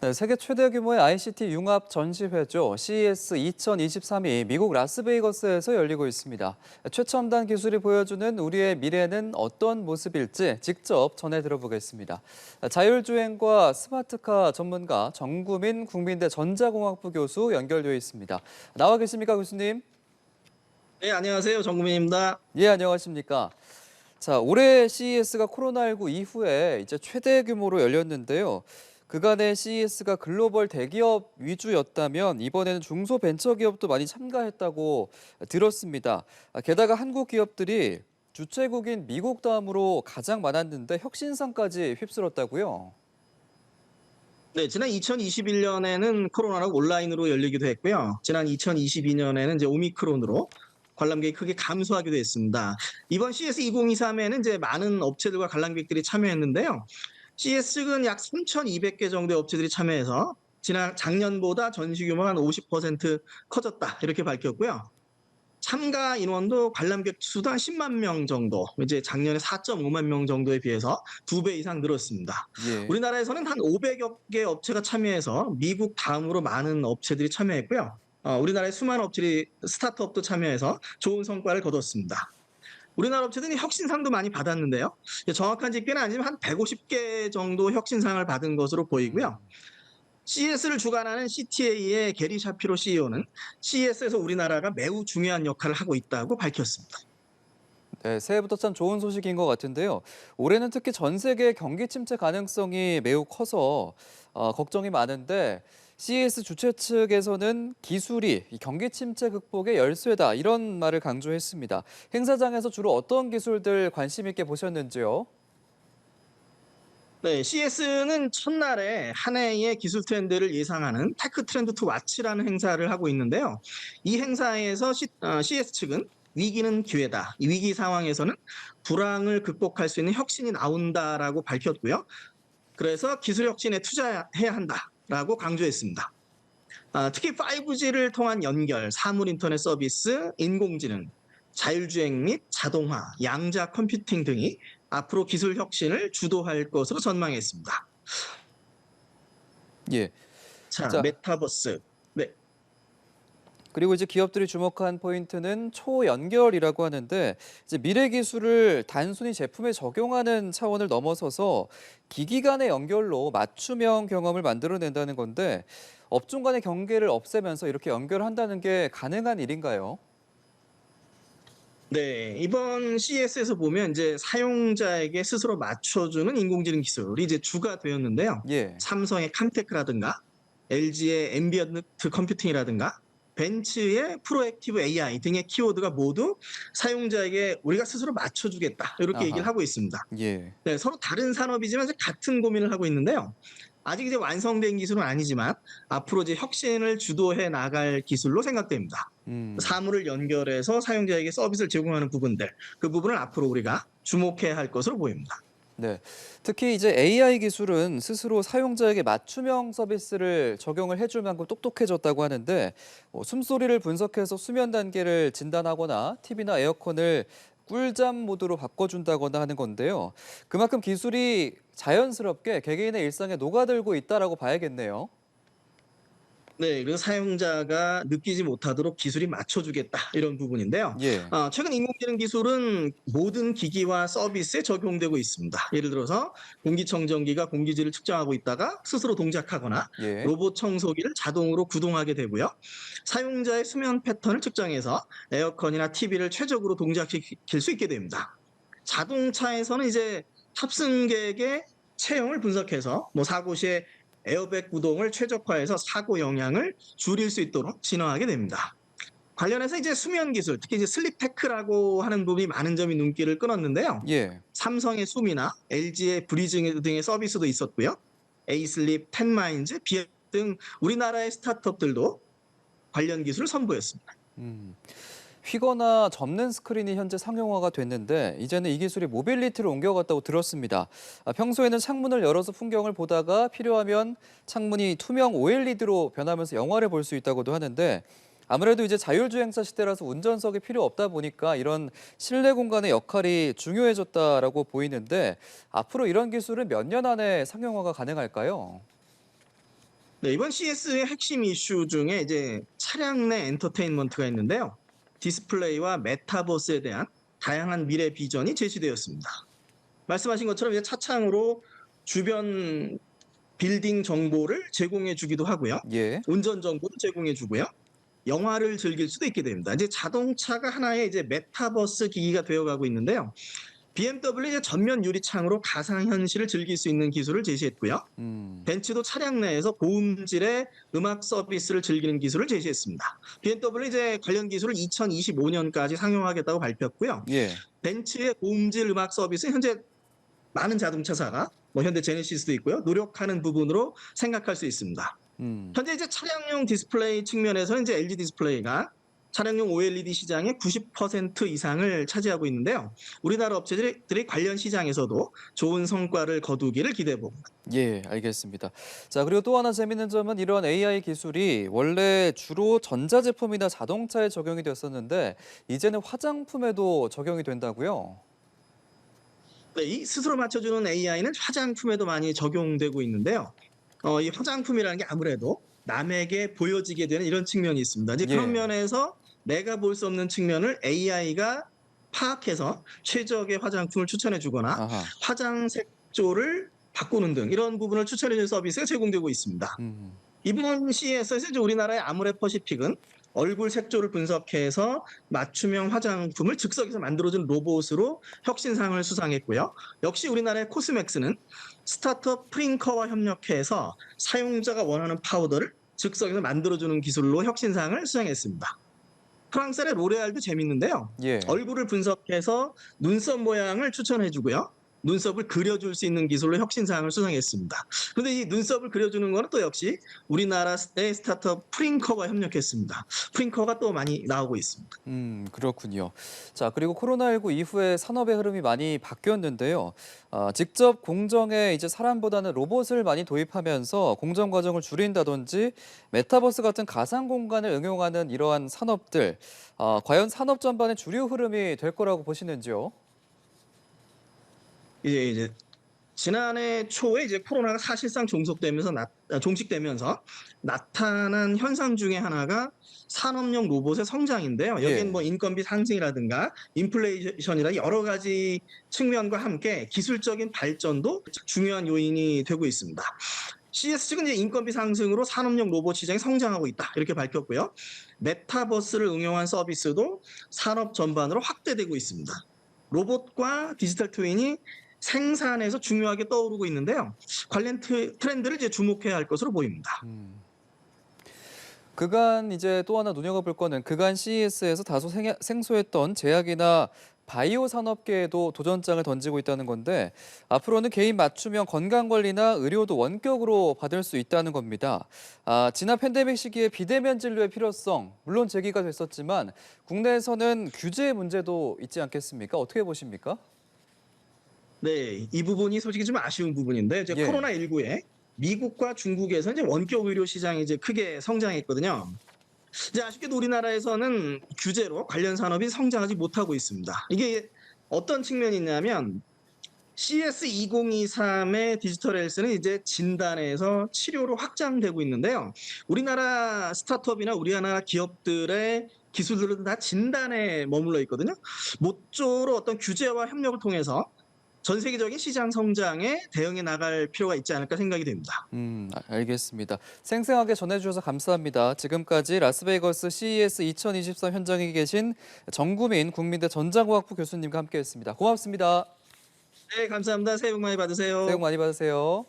네, 세계 최대 규모의 ICT 융합 전시회죠. CES 2023이 미국 라스베이거스에서 열리고 있습니다. 최첨단 기술이 보여주는 우리의 미래는 어떤 모습일지 직접 전해 들어보겠습니다. 자율주행과 스마트카 전문가 정구민 국민대 전자공학부 교수 연결되어 있습니다. 나와 계십니까, 교수님? 네, 안녕하세요. 정구민입니다. 예, 안녕하십니까. 자, 올해 CES가 코로나19 이후에 이제 최대 규모로 열렸는데요. 그간의 CES가 글로벌 대기업 위주였다면 이번에는 중소벤처기업도 많이 참가했다고 들었습니다. 게다가 한국 기업들이 주최국인 미국 다음으로 가장 많았는데 혁신상까지 휩쓸었다고요? 네, 지난 2021년에는 코로나로 온라인으로 열리기도 했고요. 지난 2022년에는 이제 오미크론으로 관람객이 크게 감소하기도 했습니다. 이번 CS 2023에는 이제 많은 업체들과 관람객들이 참여했는데요. CS 측은 약 3,200개 정도의 업체들이 참여해서 작년보다 전시 규모가 한 50% 커졌다 이렇게 밝혔고요. 참가 인원도 관람객 수도 한 10만 명 정도, 이제 작년에 4.5만 명 정도에 비해서 2배 이상 늘었습니다. 예. 우리나라에서는 한 500여 개 업체가 참여해서 미국 다음으로 많은 업체들이 참여했고요. 우리나라의 수많은 업체들이 스타트업도 참여해서 좋은 성과를 거뒀습니다. 우리나라 업체들이 혁신상도 많이 받았는데요. 정확한 집계는 아니지만 한 150개 정도 혁신상을 받은 것으로 보이고요. CES를 주관하는 CTA의 게리 샤피로 CEO는 CES에서 우리나라가 매우 중요한 역할을 하고 있다고 밝혔습니다. 네, 새해부터 참 좋은 소식인 것 같은데요. 올해는 특히 전 세계 경기 침체 가능성이 매우 커서 걱정이 많은데 CES 주최 측에서는 기술이 이 경기 침체 극복의 열쇠다 이런 말을 강조했습니다. 행사장에서 주로 어떤 기술들 관심 있게 보셨는지요? 네, CES는 첫날에 한 해의 기술 트렌드를 예상하는 테크 트렌드 투 와치라는 행사를 하고 있는데요. 이 행사에서 CS 측은 위기는 기회다. 이 위기 상황에서는 불황을 극복할 수 있는 혁신이 나온다라고 밝혔고요. 그래서 기술 혁신에 투자해야 한다라고 강조했습니다. 특히 5G를 통한 연결, 사물 인터넷 서비스, 인공지능, 자율주행 및 자동화, 양자 컴퓨팅 등이 앞으로 기술 혁신을 주도할 것으로 전망했습니다. 예. 자, 자, 메타버스. 네. 그리고 이제 기업들이 주목한 포인트는 초연결이라고 하는데 이제 미래 기술을 단순히 제품에 적용하는 차원을 넘어서서 기기 간의 연결로 맞춤형 경험을 만들어낸다는 건데 업종 간의 경계를 없애면서 이렇게 연결한다는 게 가능한 일인가요? 네, 이번 CES에서 보면 이제 사용자에게 스스로 맞춰주는 인공지능 기술이 이제 주가 되었는데요. 예. 삼성의 캄테크라든가 LG의 앰비언트 컴퓨팅이라든가 벤츠의 프로액티브 AI 등의 키워드가 모두 사용자에게 우리가 스스로 맞춰주겠다 이렇게 얘기를 아하. 하고 있습니다. 예. 네, 서로 다른 산업이지만 같은 고민을 하고 있는데요. 아직 이제 완성된 기술은 아니지만 앞으로 이제 혁신을 주도해 나갈 기술로 생각됩니다. 음. 사물을 연결해서 사용자에게 서비스를 제공하는 부분들, 그 부분을 앞으로 우리가 주목해야 할 것으로 보입니다. 네. 특히 이제 AI 기술은 스스로 사용자에게 맞춤형 서비스를 적용을 해줄 만큼 똑똑해졌다고 하는데 숨소리를 분석해서 수면 단계를 진단하거나 TV나 에어컨을 꿀잠 모드로 바꿔준다거나 하는 건데요. 그만큼 기술이 자연스럽게 개개인의 일상에 녹아들고 있다라고 봐야겠네요. 네, 그래서 사용자가 느끼지 못하도록 기술이 맞춰주겠다 이런 부분인데요. 예. 최근 인공지능 기술은 모든 기기와 서비스에 적용되고 있습니다. 예를 들어서 공기청정기가 공기질을 측정하고 있다가 스스로 동작하거나 예. 로봇 청소기를 자동으로 구동하게 되고요. 사용자의 수면 패턴을 측정해서 에어컨이나 TV를 최적으로 동작시킬 수 있게 됩니다. 자동차에서는 이제 탑승객의 체형을 분석해서 사고 시에 에어백 구동을 최적화해서 사고 영향을 줄일 수 있도록 진화하게 됩니다. 관련해서 이제 수면 기술, 특히 이제 슬립 테크라고 하는 부분이 많은 점이 눈길을 끌었는데요. 예. 삼성의 숨이나 LG의 브리징 등의 서비스도 있었고요. 에이슬립, 텐마인즈, 비앱 등 우리나라의 스타트업들도 관련 기술을 선보였습니다. 음. 휘거나 접는 스크린이 현재 상용화가 됐는데 이제는 이 기술이 모빌리티로 옮겨갔다고 들었습니다. 평소에는 창문을 열어서 풍경을 보다가 필요하면 창문이 투명 OLED로 변하면서 영화를 볼 수 있다고도 하는데 아무래도 이제 자율주행차 시대라서 운전석이 필요 없다 보니까 이런 실내 공간의 역할이 중요해졌다라고 보이는데 앞으로 이런 기술은 몇 년 안에 상용화가 가능할까요? 네, 이번 CES의 핵심 이슈 중에 이제 차량 내 엔터테인먼트가 있는데요. 디스플레이와 메타버스에 대한 다양한 미래 비전이 제시되었습니다. 말씀하신 것처럼 이제 차창으로 주변 빌딩 정보를 제공해 주기도 하고요. 예. 운전 정보도 제공해 주고요. 영화를 즐길 수도 있게 됩니다. 이제 자동차가 하나의 이제 메타버스 기기가 되어가고 있는데요. BMW 이제 전면 유리창으로 가상현실을 즐길 수 있는 기술을 제시했고요. 음. 벤츠도 차량 내에서 고음질의 음악 서비스를 즐기는 기술을 제시했습니다. BMW 이제 관련 기술을 2025년까지 상용하겠다고 발표했고요. 예. 벤츠의 고음질 음악 서비스 현재 많은 자동차사가 뭐 현대 제네시스도 있고요. 노력하는 부분으로 생각할 수 있습니다. 음. 현재 이제 차량용 디스플레이 측면에서는 이제 LG 디스플레이가 차량용 OLED 시장의 90% 이상을 차지하고 있는데요. 우리나라 업체들이 관련 시장에서도 좋은 성과를 거두기를 기대해 봅니다. 예, 알겠습니다. 자, 그리고 또 하나 재밌는 점은 이런 AI 기술이 원래 주로 전자제품이나 자동차에 적용이 됐었는데 이제는 화장품에도 적용이 된다고요? 네, 이 스스로 맞춰주는 AI는 화장품에도 많이 적용되고 있는데요. 이 화장품이라는 게 아무래도 남에게 보여지게 되는 이런 측면이 있습니다. 이제 그런 예. 면에서 내가 볼 수 없는 측면을 AI가 파악해서 최적의 화장품을 추천해 주거나 아하. 화장 색조를 바꾸는 등 이런 부분을 추천해 주는 서비스가 제공되고 있습니다. 음. 이번 CES에서 이제 우리나라의 아모레퍼시픽은 얼굴 색조를 분석해서 맞춤형 화장품을 즉석에서 만들어준 로봇으로 혁신상을 수상했고요. 역시 우리나라의 코스맥스는 스타트업 프링커와 협력해서 사용자가 원하는 파우더를 즉석에서 만들어주는 기술로 혁신상을 수상했습니다. 프랑스의 로레알도 재밌는데요. 예. 얼굴을 분석해서 눈썹 모양을 추천해주고요. 눈썹을 그려줄 수 있는 기술로 혁신상을 수상했습니다. 그런데 이 눈썹을 그려주는 거는 또 역시 우리나라의 스타트업 프링커와 협력했습니다. 프링커가 또 많이 나오고 있습니다. 그렇군요. 자, 그리고 코로나19 이후에 산업의 흐름이 많이 바뀌었는데요. 직접 공정에 이제 사람보다는 로봇을 많이 도입하면서 공정 과정을 줄인다든지 메타버스 같은 가상 공간을 응용하는 이러한 산업들, 과연 산업 전반의 주류 흐름이 될 거라고 보시는지요? 이제 지난해 초에 이제 코로나가 사실상 종식되면서 나타난 현상 중에 하나가 산업용 로봇의 성장인데요. 예. 여기엔 뭐 인건비 상승이라든가 인플레이션이라 여러 가지 측면과 함께 기술적인 발전도 중요한 요인이 되고 있습니다. CS 측은 이제 인건비 상승으로 산업용 로봇 시장이 성장하고 있다 이렇게 밝혔고요. 메타버스를 응용한 서비스도 산업 전반으로 확대되고 있습니다. 로봇과 디지털 트윈이 생산에서 중요하게 떠오르고 있는데요. 관련 트렌드를 이제 주목해야 할 것으로 보입니다. 그간 이제 또 하나 눈여겨볼 거는 그간 CES에서 다소 생소했던 제약이나 바이오 산업계에도 도전장을 던지고 있다는 건데 앞으로는 개인 맞춤형 건강관리나 의료도 원격으로 받을 수 있다는 겁니다. 지난 팬데믹 시기에 비대면 진료의 필요성 물론 제기가 됐었지만 국내에서는 규제 문제도 있지 않겠습니까? 어떻게 보십니까? 네, 이 부분이 솔직히 좀 아쉬운 부분인데 이제 예. 코로나19에 미국과 중국에서 이제 원격 의료 시장이 이제 크게 성장했거든요. 이제 아쉽게도 우리나라에서는 규제로 관련 산업이 성장하지 못하고 있습니다. 이게 어떤 측면이 있냐면 CS 2023의 디지털 헬스는 이제 진단에서 치료로 확장되고 있는데요. 우리나라 스타트업이나 우리나라 기업들의 기술들은 다 진단에 머물러 있거든요. 모쪼로 어떤 규제와 협력을 통해서 전 세계적인 시장 성장에 대응해 나갈 필요가 있지 않을까 생각이 됩니다. 알겠습니다. 생생하게 전해주셔서 감사합니다. 지금까지 라스베이거스 CES 2023 현장에 계신 정구민 국민대 전자공학부 교수님과 함께했습니다. 고맙습니다. 네, 감사합니다. 새해 복 많이 받으세요. 새해 복 많이 받으세요.